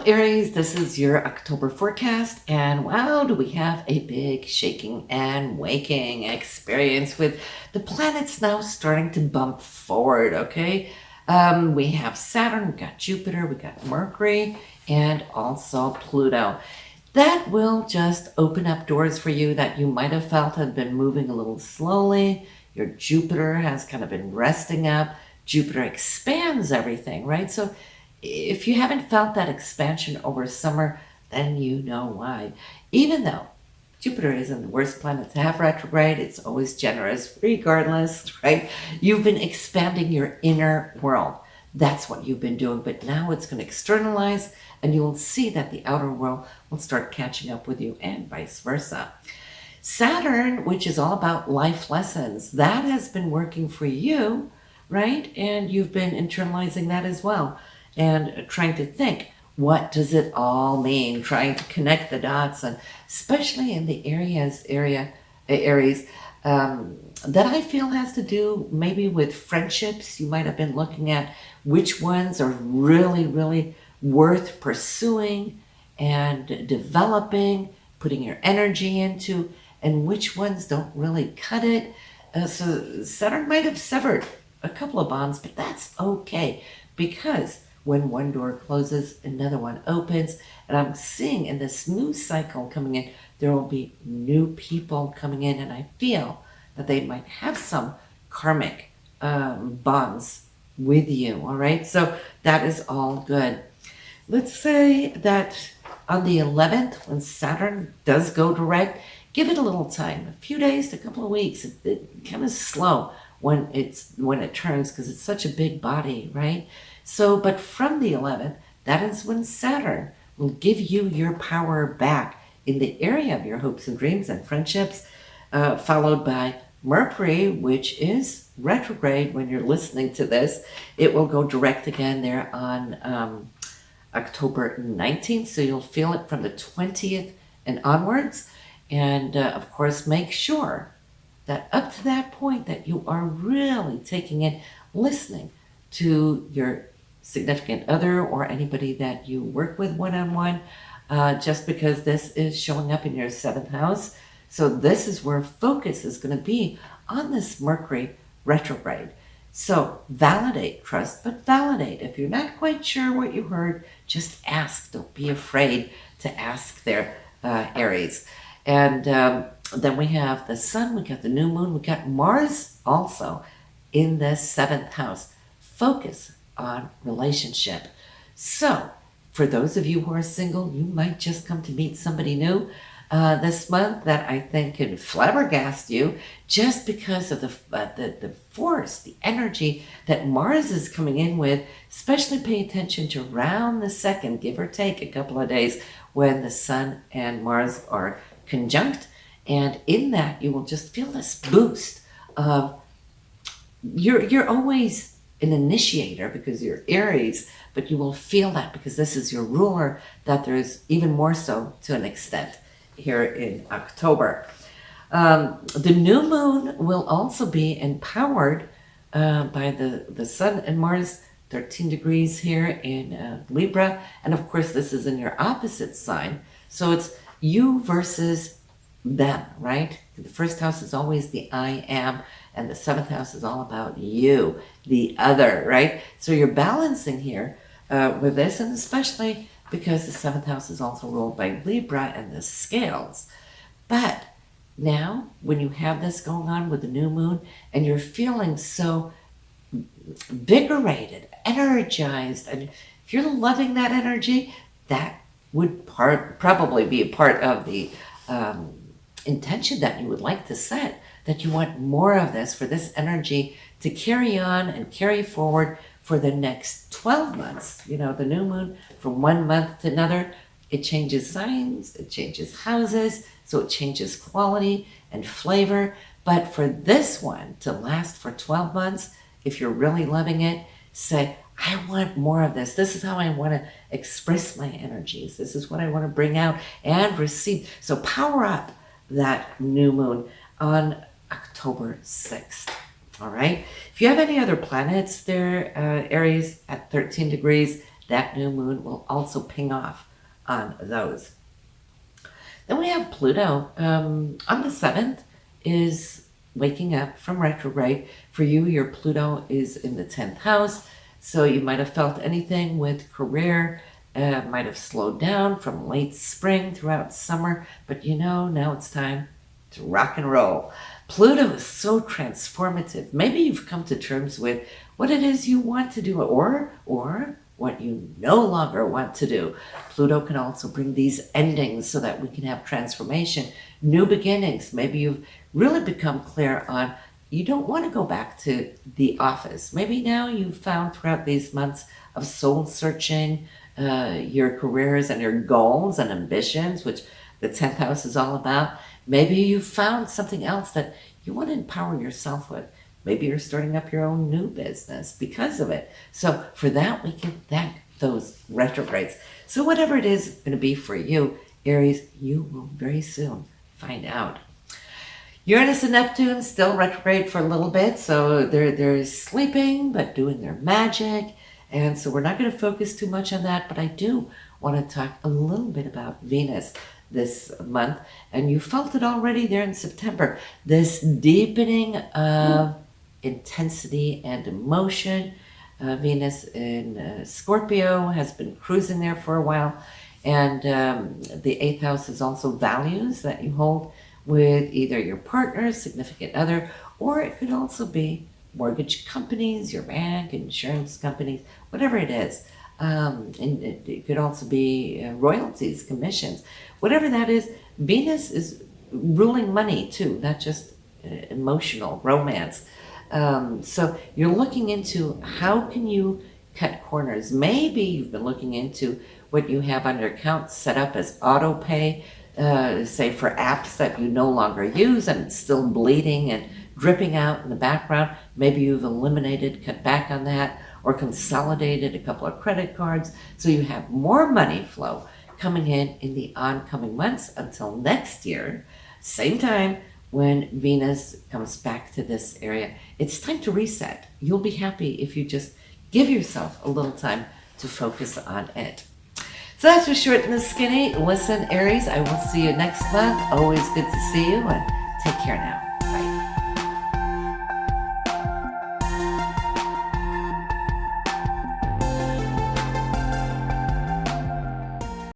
Aries, this is your October forecast, and wow, do we have a big shaking and waking experience with the planets now starting to bump forward, okay? We have Saturn, we got Jupiter, we got Mercury, and also Pluto. That will just open up doors for you that you might have felt had been moving a little slowly. Your Jupiter has kind of been resting up. Jupiter expands everything, right? So if you haven't felt that expansion over summer, then you know why. Even though Jupiter isn't the worst planet to have retrograde, it's always generous regardless, right? You've been expanding your inner world. That's what you've been doing, but now it's going to externalize and you will see that the outer world will start catching up with you and vice versa. Saturn, which is all about life lessons, that has been working for you, right? And you've been internalizing that as well and trying to think, what does it all mean? Trying to connect the dots, and especially in the Aries, that I feel has to do maybe with friendships. You might have been looking at which ones are really, really worth pursuing and developing, putting your energy into, and which ones don't really cut it. So Saturn might have severed a couple of bonds, but that's okay, because when one door closes, another one opens. And I'm seeing in this new cycle coming in, there will be new people coming in, and I feel that they might have some karmic bonds with you, all right? So that is all good. Let's say that on the 11th, when Saturn does go direct, give it a little time, a few days to a couple of weeks. It kind of slow when it turns, because it's such a big body, right? So, but from the 11th, that is when Saturn will give you your power back in the area of your hopes and dreams and friendships, followed by Mercury, which is retrograde when you're listening to this. It will go direct again there on October 19th, so you'll feel it from the 20th and onwards. And of course, make sure that up to that point that you are really taking in, listening to your significant other or anybody that you work with one-on-one, just because this is showing up in your 7th house. So this is where focus is going to be on this Mercury retrograde. So validate, trust, but validate. If you're not quite sure what you heard, just ask. Don't be afraid to ask there, Aries. And then we have the sun, we got the new moon, we got Mars also in the 7th house. Focus on relationship. So for those of you who are single, you might just come to meet somebody new this month that I think can flabbergast you, just because of the force, the energy that Mars is coming in with. Especially pay attention to around the 2nd, give or take a couple of days, when the sun and Mars are conjunct. And in that, you will just feel this boost of, you're always an initiator because you're Aries, but you will feel that because this is your ruler, that there's even more so to an extent here in October. The new moon will also be empowered by the sun and Mars, 13 degrees here in Libra. And of course, this is in your opposite sign. So it's you versus them, right? The 1st house is always the I am, and the 7th house is all about you, the other, right? So you're balancing here with this, and especially because the 7th house is also ruled by Libra and the scales. But now, when you have this going on with the new moon, and you're feeling so invigorated, energized, and if you're loving that energy, that would probably be a part of the intention that you would like to set, that you want more of this, for this energy to carry on and carry forward for the next 12 months. You know, the new moon, from one month to another, it changes signs, it changes houses, so it changes quality and flavor. But for this one to last for 12 months, if you're really loving it, say, I want more of this. This is how I want to express my energies. This is what I want to bring out and receive. So power up that new moon on October 6th. All right. If you have any other planets there, Aries, at 13 degrees, that new moon will also ping off on those. Then we have Pluto on the 7th is waking up from retrograde. For you, your Pluto is in the 10th house, so you might have felt anything with career, might have slowed down from late spring throughout summer, but now it's time to rock and roll. Pluto is so transformative. Maybe you've come to terms with what it is you want to do or what you no longer want to do. Pluto can also bring these endings so that we can have transformation, new beginnings. Maybe you've really become clear on you don't want to go back to the office. Maybe now you've found throughout these months of soul searching your careers and your goals and ambitions, which the 10th house is all about. Maybe you found something else that you want to empower yourself with. Maybe you're starting up your own new business because of it. So for that, we can thank those retrogrades. So whatever it is going to be for you, Aries, you will very soon find out. Uranus and Neptune still retrograde for a little bit. So they're sleeping but doing their magic. And so we're not going to focus too much on that. But I do want to talk a little bit about Venus this month. And you felt it already there in September. This deepening of intensity and emotion. Venus in Scorpio has been cruising there for a while, and the 8th house is also values that you hold with either your partner, significant other, or it could also be mortgage companies, your bank, insurance companies, whatever it is. And it could also be royalties, commissions, whatever that is. Venus is ruling money too, not just emotional romance. So you're looking into how can you cut corners. Maybe you've been looking into what you have on your account set up as auto pay, say for apps that you no longer use and it's still bleeding and dripping out in the background. Maybe you've eliminated, cut back on that, or consolidated a couple of credit cards so you have more money flow coming in the oncoming months until next year, same time. When Venus comes back to this area, it's time to reset. You'll be happy if you just give yourself a little time to focus on it. So that's for short and skinny. Listen, Aries, I will see you next month. Always good to see you, and take care now.